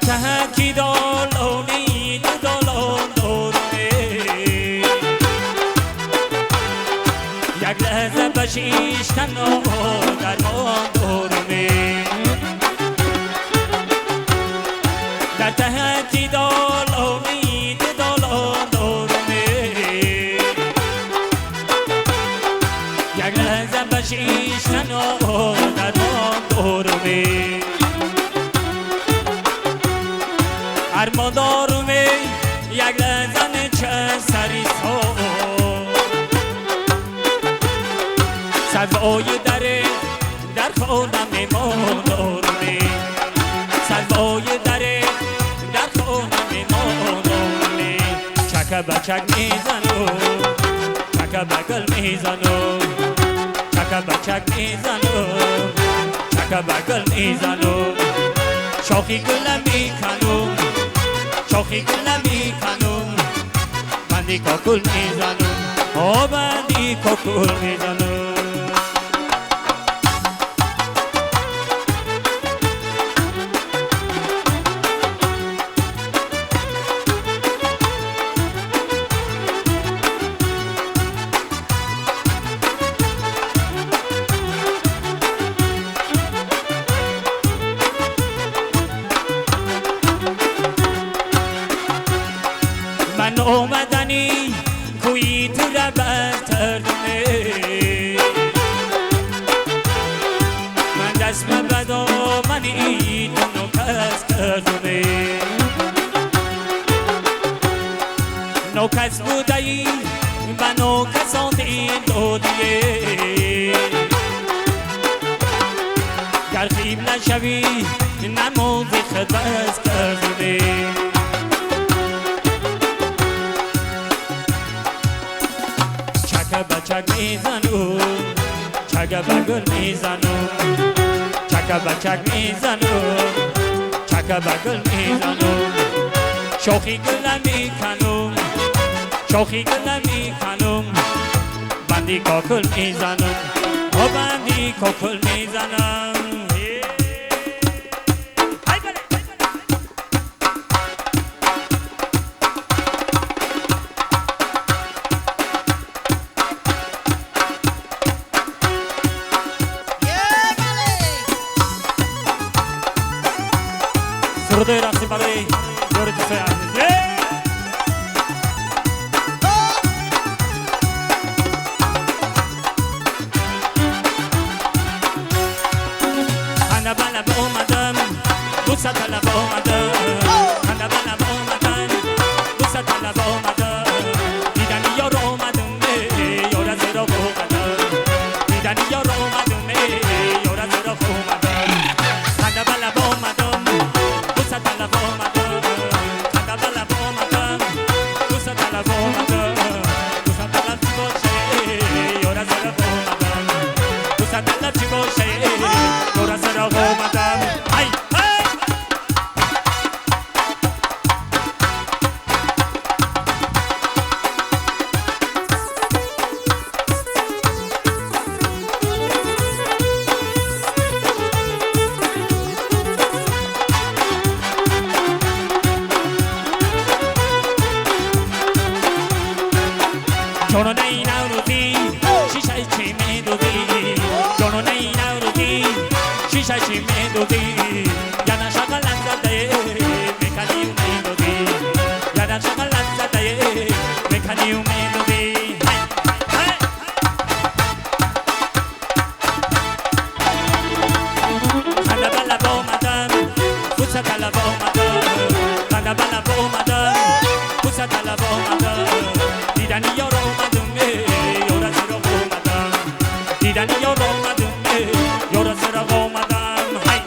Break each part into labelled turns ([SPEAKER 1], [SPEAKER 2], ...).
[SPEAKER 1] تهکی دالونی دالون دورمه یک لحظه بشیشتن و درمان دورمه در تهکی دالونی دالون دورمه یک لحظه بشیشتن و درمان دورمه ارمان دارمه یک لحظه چه سری سو سلوای در خونم میمان دارمه سلوای در خونم میمان دارمه چک بچک میزنو چک بگل میزنو چک بچک میزنو چک بگل میزنو شوخی گلم میکنم شوخی گلم میکنم بندی کاکل میزنم بندی کاکل میزنم من اومدنی کوی تو را برتردنه من دست مبد و منی تو نوکس کردنه نوکس بودایی و نوکسان دین دودیه گر خیب نشوی نموزی خدمت کردنه چک بچک میزنو چک بگل میزنو چک بچک میزنو چک بگل میزنو شوخی گلم میکنم شوخی گلم میکنم بندی کاکل میزنم بندی کاکل میزنم سرده رقصی برای دور دوسته عزیز خنده بلب اومدم دوست طلب اومدم خنده بلب اومدم دوست طلب اومدم دیدنی یار اومدم یار از را اومدم دیدنی یار اومدم یار از را اومدم خنده بلب اومدم دوست طلب اومدم خنده بلب اومدم دوست طلب اومدم دوست طلب چی باشه یار از را اومدم دوست طلب چی باشه یار از را اومدم ای جانو نی نوروزی شیشه چی میدوزی جانو نی نوروزی شیشه چی میدوزی یا نشغل زده میکنی و میدوزی یا نشغل زده میکنی و میدوزی خنده بلب اومدم دوست طلب اومدم خنده بلب اومدم دوست طلب اومدم دیدنی یار اومدم یار از را اومدم دیدنی یار اومدم یار از را اومدم هی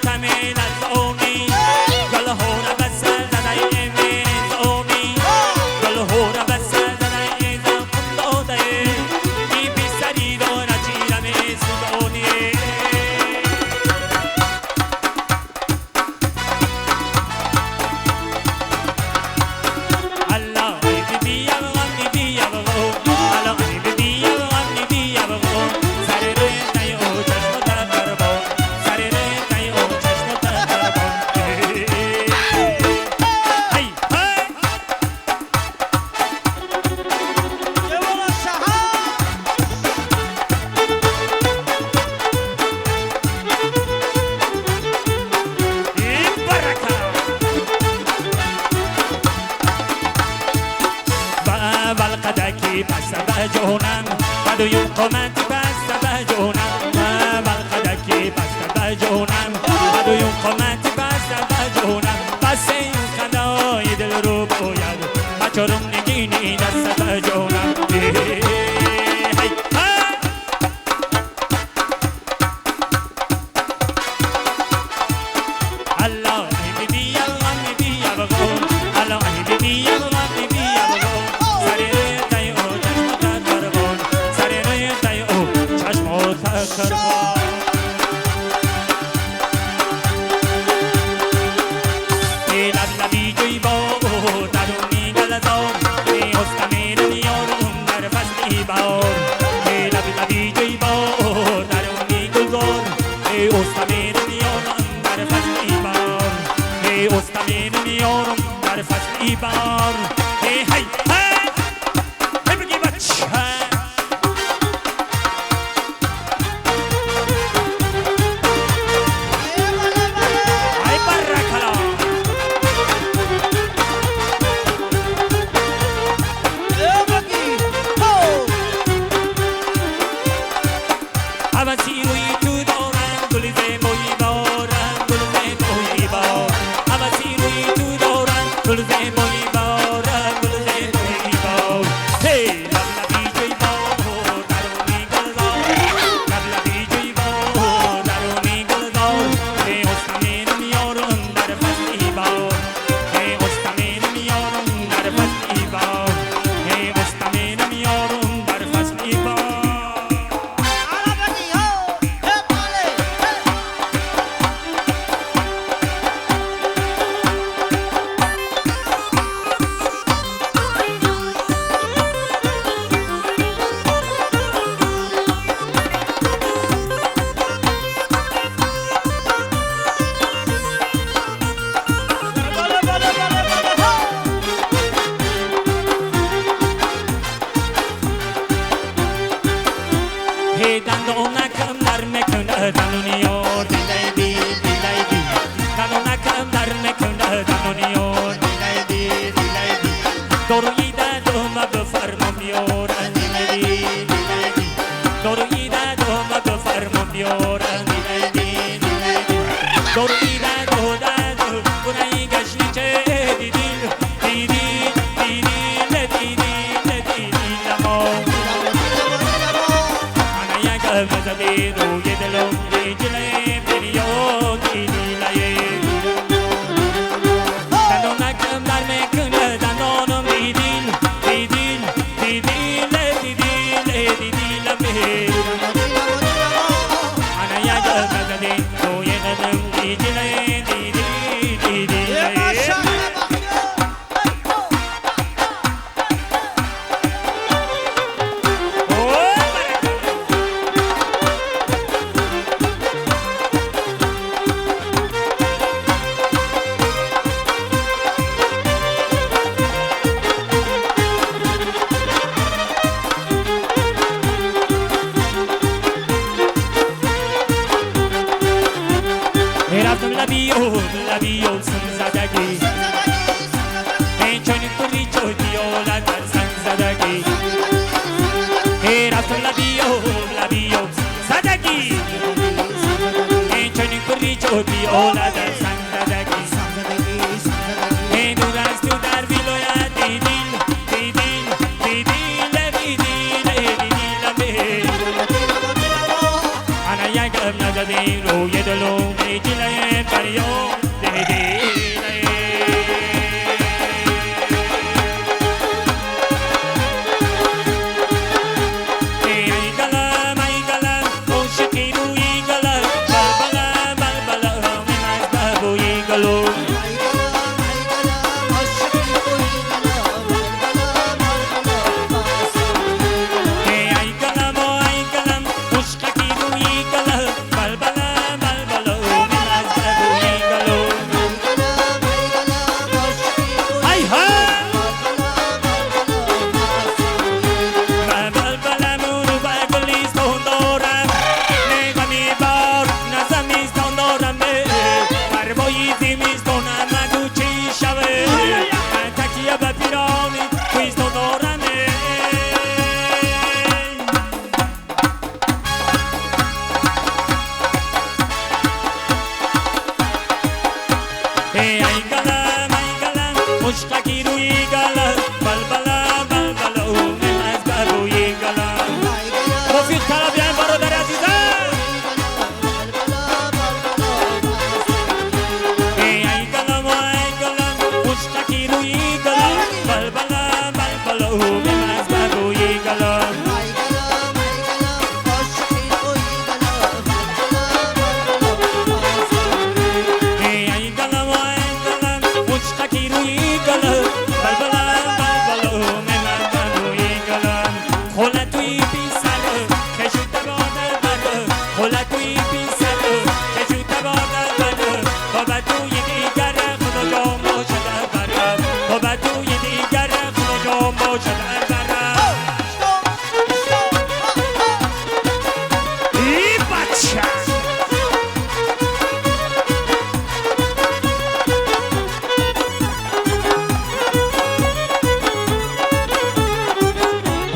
[SPEAKER 1] تمیل از اونی گل هورا بس زدای میزونی گل هورا بس زدای زمندوده ای بی سری دور چیرم سودونی الله بی غم بی غم الله بی غم بی غم سر روی تایو چشم تربو سر روی تایو چشم تربو هی هی
[SPEAKER 2] جوان شهاب
[SPEAKER 1] این برکه والقدکی بس بجونم بدو یون قمتی بس بجونم والقدکی بس بجونم بدو یون قمتی بس بجونم بس این خدای دل رو باید بچرم نگینی دست بجونم هی هی الله بی غم بی غم الله بی غم بی غم سر روی تایو چشم تربون سر روی تایو چشم تربون ای لبی جوی با درونی گلزار ای استمیر میارم در فصلی بار ای لبی جوی با درونی گلزار ای استمیر میارم در فصلی بار ای استمیر میارم در فصلی بار ای هی هی هی بگی بچه ای برکلا عوضی روی تو دارم گل زیبایی بارم گل زیبایی بار عوضی روی تو دارم گل زیبایی بارم گل زیبایی بار هی لبی جوی بار درونی گلزار لبی جوی بار درونی گلزار هی استمین میارم در فصلی بار هی استمین میارم در فصلی بار هی استمین میارم در فصلی بار Hey, dando nakam dar mekunda danuniyor dilay di dando nakam dar mekunda danuniyor dilay di doru ida doma befarmam yor dilay di doru ida doma befarmam yor dilay di doru ida doda bunay gashniche didil lamo Mazabiro yedelo yejile periyo kililaye Dando nakam dar mekunda dando midil lame Anaya mazabiro yedelo yejile labio sanzadagi Enchoni kuricho diola dar sanzadagi Era con labio sanzadagi Enchoni kuricho diola dar sanzadagi Enduras tu dar viloya didil Ana yaga nazadiro yedelo mejilay ای گلم مشتاقی روی گلم بلبلا بلبلا اونم از بر روی گلم رفیق طرف بیاین برادر عزیزم ای گلم مشتاقی روی گلم بلبلا بلبلا اونم از بر روی گلم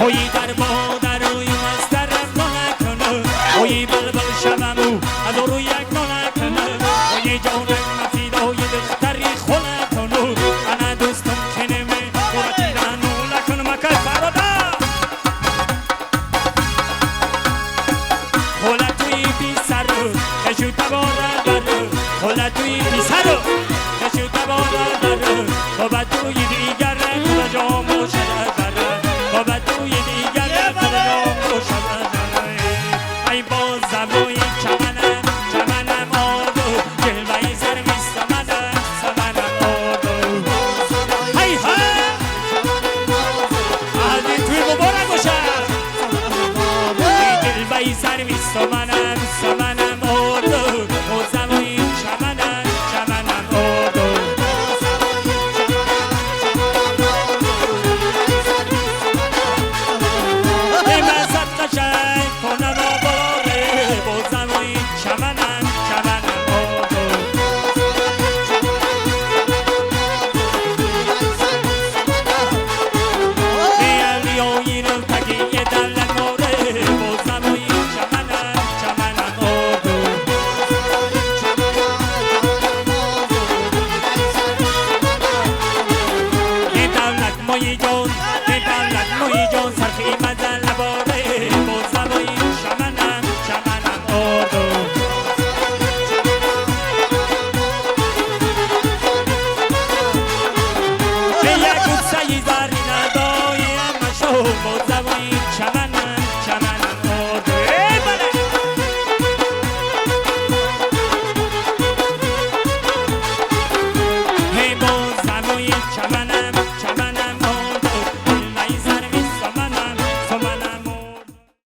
[SPEAKER 1] اوی در بادر اوی مسترم نکنه اوی بلبل شبمو از روی یک نکنه اوی جانم مفید اوی دختری خونه کنه انا دوستم کنمه ورتی دانو لکن مکل فردا خولا توی بی سرو کشو تبارا برو خولا توی بی سرو کشو تبارا برو بابا توی دیگر کجا جامو شده برو بابا توی دیگر